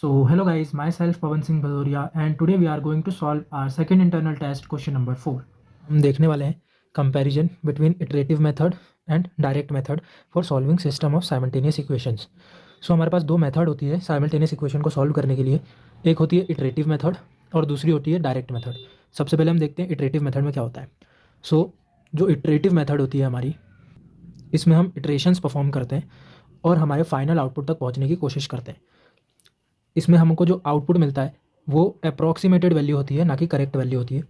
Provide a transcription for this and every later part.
So hello guys, myself Pawan Singh Bhadoria and today we are going to solve our second internal test question number 4. हम देखने वाले हैं comparison between iterative method and direct method for solving system of simultaneous equations. So हमारे पास दो method होती है simultaneous equation को सॉल्व करने के लिए। एक होती है इटरेटिव मेथड और दूसरी होती है डायरेक्ट मेथड। सबसे पहले हम देखते हैं इटरेटिव मेथड में क्या होता है। सो जो इटरेटिव मेथड होती है हमारी, इसमें हम इटरेशंस परफॉर्म करते हैं और हमारे फाइनल आउटपुट तक पहुँचने की कोशिश करते हैं। इसमें हमको जो आउटपुट मिलता है वो अप्रॉक्सीमेटेड वैल्यू होती है, ना कि करेक्ट वैल्यू होती है।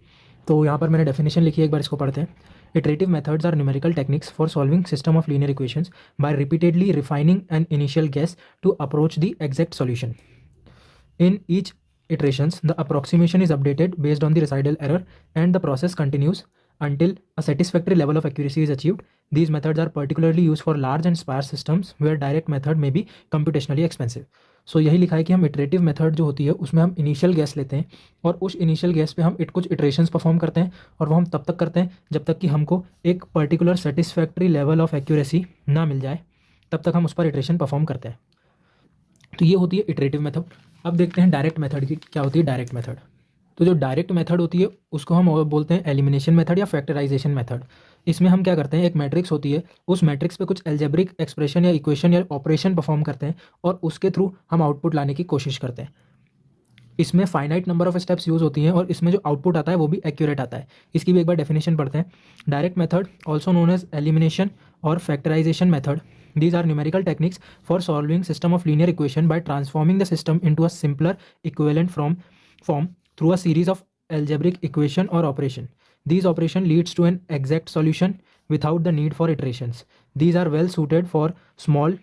तो यहाँ पर मैंने डेफिनेशन लिखी है, एक बार इसको पढ़ते हैं। Iterative methods are numerical techniques for solving system of linear equations by repeatedly refining an initial guess to approach the exact solution. In each iterations, the approximation is updated based on the residual error and the process continues until a satisfactory level of accuracy is achieved. These methods are particularly used for large and sparse systems where direct method may be computationally expensive. So यही लिखा है कि हम iterative method जो होती है उसमें हम इनिशियल गैस लेते हैं और उस इनिशियल गैस पे हम कुछ इटरेशंस परफॉर्म करते हैं और वो हम तब तक करते हैं जब तक कि हमको एक particular satisfactory level of accuracy ना मिल जाए, तब तक हम उस पर इटरेशन परफॉर्म करते हैं। तो ये होती है इटरेटिव मेथड। अब देखते हैं डायरेक्ट मेथड की क्या होती है। डायरेक्ट मेथड, तो जो डायरेक्ट मेथड होती है उसको हम बोलते हैं एलिमिनेशन मेथड या फैक्टराइजेशन मेथड। इसमें हम क्या करते हैं, एक मैट्रिक्स होती है, उस मैट्रिक्स पे कुछ एल्जेब्रिक एक्सप्रेशन या इक्वेशन या ऑपरेशन परफॉर्म करते हैं और उसके थ्रू हम आउटपुट लाने की कोशिश करते हैं। इसमें finite number of steps use होती हैं और इसमें जो आउटपुट आता है वो भी एक्यूरेट आता है। इसकी भी एक बार डेफिनेशन पढ़ते हैं। Direct method also known as elimination और factorisation method, these are numerical techniques for solving system of linear equation by transforming the system into a simpler equivalent form through a series of algebraic equation or operation. These operation leads to an exact solution without the need for iterations. These are well suited for small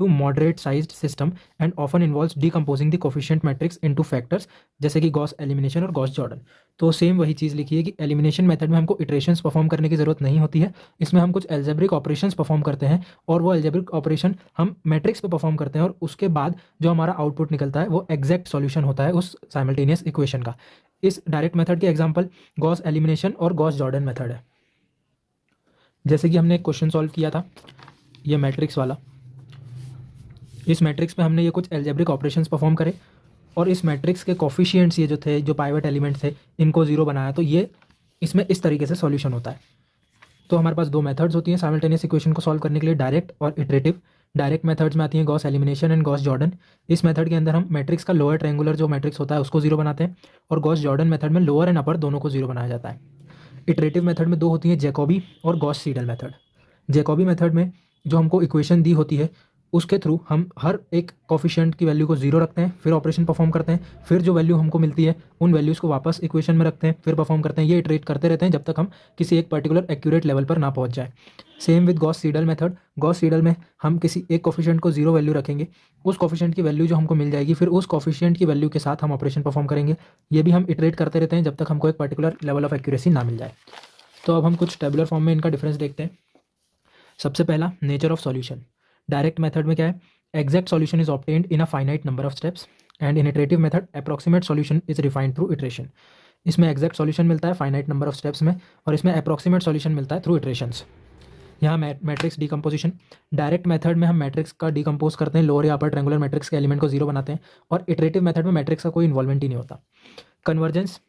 to moderate sized system and often involves decomposing the coefficient matrix into factors, जैसे कि Gauss elimination और Gauss Jordan. तो same वही चीज़ लिखी है कि elimination method में हमको इटरेशंस परफॉर्म करने की ज़रूरत नहीं होती है। इसमें हम कुछ एल्जेब्रिक ऑपरेशंस परफॉर्म करते हैं और वो एल्जेब्रिक ऑपरेशन हम मैट्रिक्स पे परफॉर्म करते हैं और उसके बाद जो हमारा आउटपुट निकलता है वो एग्जैक्ट सॉल्यूशन होता है उस साइमल्टेनियस इक्वेशन का। इस डायरेक्ट मेथड के एग्जाम्पल गॉस एलिमिनेशन और गॉस जॉर्डन मेथड है। जैसे कि हमने एक क्वेश्चन सॉल्व किया था, ये मैट्रिक्स वाला। इस मैट्रिक्स में हमने ये कुछ एल्जेब्रिक ऑपरेशंस परफॉर्म करे और इस मैट्रिक्स के कोफिशिएंट्स ये जो थे, जो पाइवट एलिमेंट थे, इनको जीरो बनाया। तो ये इसमें इस तरीके से सॉल्यूशन होता है। तो हमारे पास दो मेथड्स होती हैं साइमल्टेनियस इक्वेशन को सॉल्व करने के लिए, डायरेक्ट और इटरेटिव। डायरेक्ट मेथड्स में आती हैं Gauss elimination and Gauss Jordan. इस मेथड के अंदर हम मैट्रिक्स का लोअर ट्रायंगुलर जो मैट्रिक्स होता है उसको जीरो बनाते हैं और गॉस जॉर्डन मेथड में लोअर एंड अपर दोनों को जीरो बनाया जाता है। इटरेटिव मेथड में दो होती हैं, जैकोबी और Gauss Seidel method. Jacobi method में जो हमको इक्वेशन दी होती है उसके थ्रू हम हर एक कोफिशिएंट की वैल्यू को जीरो रखते हैं, फिर ऑपरेशन परफॉर्म करते हैं, फिर जो वैल्यू हमको मिलती है उन वैल्यूज़ को वापस इक्वेशन में रखते हैं, फिर परफॉर्म करते हैं। ये इटरेट करते रहते हैं जब तक हम किसी एक पर्टिकुलर एक्यूरेट लेवल पर ना पहुंच जाए। Same with Gauss Seidel method. Gauss Seidel में हम किसी एक कोफिशिएंट को जीरो वैल्यू रखेंगे, उस कोफिशिएंट की वैल्यू जो हमको मिल जाएगी फिर उस कोफिशिएंट की वैल्यू के साथ हम ऑपरेशन परफॉर्म करेंगे। ये भी हम इटरेट करते रहते हैं जब तक हमको एक पर्टिकुलर लेवल ऑफ एक्यूरेसी ना मिल जाए। तो अब हम कुछ टेबुलर फॉर्म में इनका डिफरेंस देखते हैं। सबसे पहला, nature of solution. Direct method में क्या है, exact solution is obtained in a finite number of steps and in iterative method approximate solution is refined through iteration. इसमें exact solution मिलता है finite number of steps में और इसमें approximate solution मिलता है through iterations। यहाँ मैट्रिक्स डिकम्पोजिशन। डायरेक्ट मेथड में हम मैट्रिक्स का डिकम्पोज करते हैं, लोअर या अपर ट्रायंगुलर मैट्रिक्स के एलिमेंट को जीरो बनाते हैं और इटरेटिव मेथड में मैट्रिक्स का कोई इन्वॉल्वमेंट ही नहीं होता। Convergence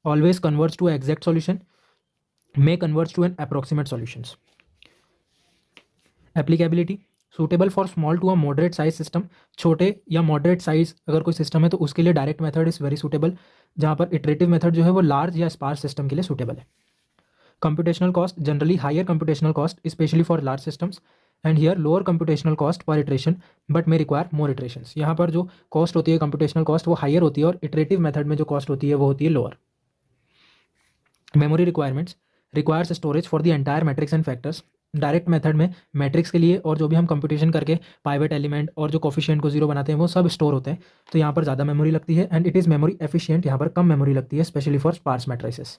always converge to exact solution, may converge to an approximate solutions. Applicability suitable for small to a moderate size system. छोटे या मॉडरेट साइज अगर कोई सिस्टम है तो उसके लिए direct method is very suitable, जहाँ पर इटरेटिव मेथड जो है वो लार्ज या स्पार्स सिस्टम के लिए सूटेबल है। Computational cost generally higher computational cost specially for large systems and here lower computational cost per iteration but may require more iterations. यहाँ पर जो कॉस्ट होती है कंप्यूटेशनल कॉस्ट वो हायर होती है और इटरेटिव मेथड में जो कॉस्ट होती है वो होती है lower. Memory requirements requires storage for the entire matrix and factors. Direct method में मैट्रिक्स के लिए और जो भी हम कंप्यूटेशन करके पाइवट एलिमेंट और जो कोफिशिएंट को जीरो बनाते हैं वो सब स्टोर होते हैं, तो यहाँ पर ज़्यादा मेमोरी लगती है and it is memory efficient. यहाँ पर कम मेमोरी लगती है specially for sparse matrices.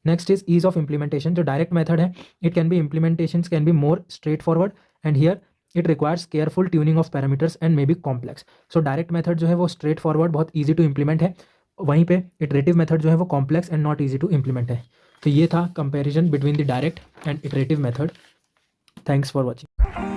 Next is ease of implementation. जो डायरेक्ट मेथड है it can be implementation can be more straightforward and here it requires careful tuning of parameters and may be complex. So direct method जो है वो straightforward बहुत easy to implement है, वहीं पे iterative method जो है वो complex and not easy to implement है। तो ये था comparison between the direct and iterative method. Thanks for watching.